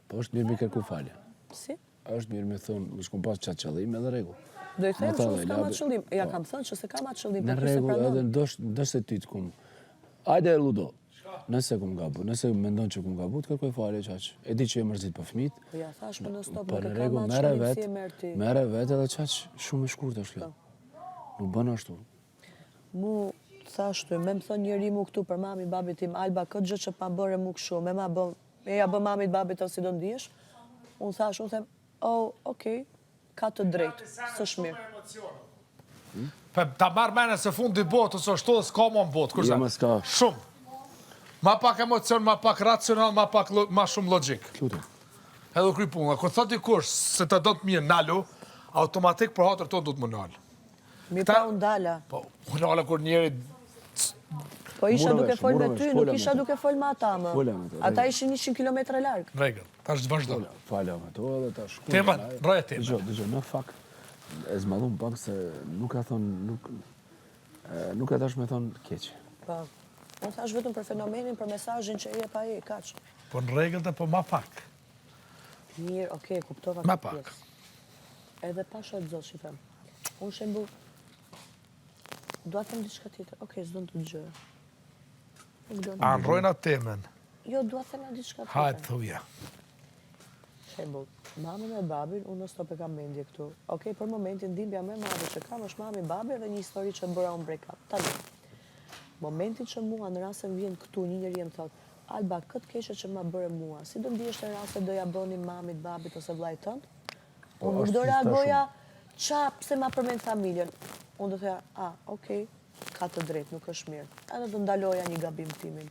Po është mirë me kërku falje. Si? Është mirë me thonë, më shkum pas qatë qëllim edhe rregull. Do i them që s'kam atë qëllim. Ja kam thënë që s'kam atë qëllim. Në rregull edhe ndoshta ty të kum. Hajde Ludo. Nëse kum gabu, nëse mendon që kum gabu, të kërkoj falje qaq. E di që e mërzit për fëmijët. Po ja thash më në stop, Po nuk në e kam rregull, atë merre qëllim si e vet. merr ti. Merre vet edhe qaq shumë e shkurtër është kjo. Nuk bën ashtu. Mu thash ty, më thon njëri mu këtu për mami babit tim Alba, këtë gjë që pa bëre mu kështu, me ma bën, e ja bë mamit babit ose si do ndihesh. Unë thash, unë them, oh, okay, ka të drejtë, s'është mirë. Ta marrë mene se fundi botë, ose është të s'ka më në botë, kurse? Jo, s'ka. Shumë. Ma pak emocion, ma pak racional, ma shumë logjik. Lutem. Edhe kry punë. Kër thot dikush se të do të mirë nalu, automatik për hatër tonë do të më nalë. Mi pa unë dala. Po, më nalë kur njeri... Po isha duke fol me ty, nuk isha me duke fol me ata më. Ata ishin 100 kilometra larg. Regël, ta është vazhdo. Falja me to edhe ta shku. Tema, roja tema. Dëgjoj, në fakt, e zmadhun pak se nuk ka thonë, nuk e tash me thonë keq. Po. Unë thash vetëm për fenomenin, për mesazhin që e pa e, kaq. Po në regël të po ma pak. Mirë, okay, kuptova. Ma pak. Edhe pasha të zotë që them. Unë shembull, dua të them diçka tjetër. Okej, s'do të dëgjoj. A nrojnë atë temen? Jo, dua të them diçka tjetër. Hajtë, thuja. Shembull, mamën e babin, unë në stop e kam mendje këtu. Okej, për momentin dhimbja më e madhe që kam është mami babi dhe një histori që bëra unë break up. Tani. Momentin që mua në rast se vjen këtu një njeri më thot, Alba, këtë keqe që ma bëre mua, si do ndihesh në rast se doja bëni mamit, babit ose vllajt tënd? Unë nuk do reagoja pse ma përmend familjen. Unë do thoja, okej, ka të drejtë, nuk është mirë. Edhe do ndaloja një gabim timin.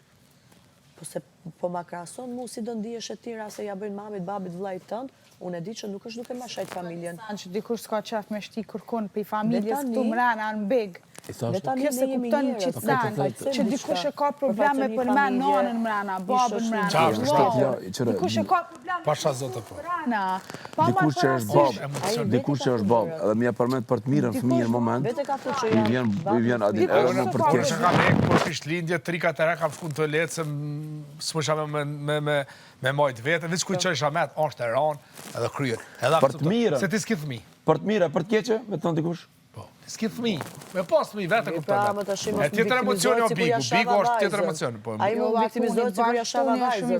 Po se po ma krahason mu, si do ndihesh e ti në rast se ja bëjnë mamit, babit, vllajt tënd, unë e di që nuk është duke ma shajt familjen. Që dikush s'ka qef me shti kërkon për i familjes këtu mrena në big. Kjo se kupton që të zanë, që dikush e ka probleme për me nanën mrena, babën mrena. Dikush e ka probleme Pasha zote po. Dikush që është bab, dikush që është bab, edhe më ja përmend për të mirën fëmijën në moment. I vjen adin edhe më për Kur që kam ekë, kur ishtë lindje, 3-4 kam shku në toaletë, se s'më me majtë vete, vëç kuj që isha met, është e ranë, edhe kryer. Për të mirën. Se ti s'ki fëmi. Për të mirë, për të keqe, me të thonë dikush. Po, s'ki fëmi. Me pas fëmi, vete kupton. E tjetër emocioni o bigu, bigu është tjetër emocioni. A i mu viktimizohet si kur ja shava vajzën.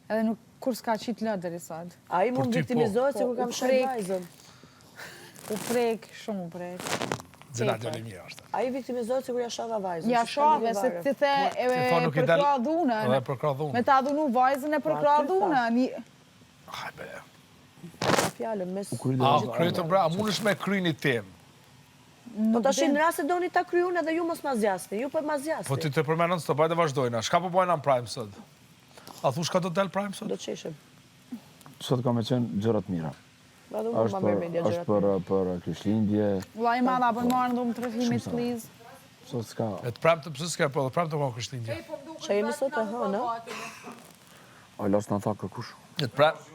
Edhe nuk kur s'ka qitë lë deri sot. A i mu viktimizohet si kur kam shajt vajzën. U prek, shumë u prek. Zena djali mirë është. A i viktimizohet si kur ja shava vajzën. Ja shave, se ti the për kra dhunën. Me ta dhunu vajzën e për kra dhunën. Hajbe. Fjallën, mes... Kryetën bra, a mund është me kry një temë? Po të shi në rrasë e doni ta kryun edhe ju mos ma zjasni, ju për ma zjasni. Po ti të përmenën së të bajde vazhdojna. Shka po bajna në Prime sot? A thu shka do të del Prime sot? Do të qeshim. Sot ka me qenë gjërat mira. Është për krishtlindje. Vla i madha për marrë në të rëfimit please. Sot s'ka. E të Prime të pësë s'ka, po dhe Prime të ka krishtlindje. Që jemi sot e hënë, A las në tha kërkush. E të Prime...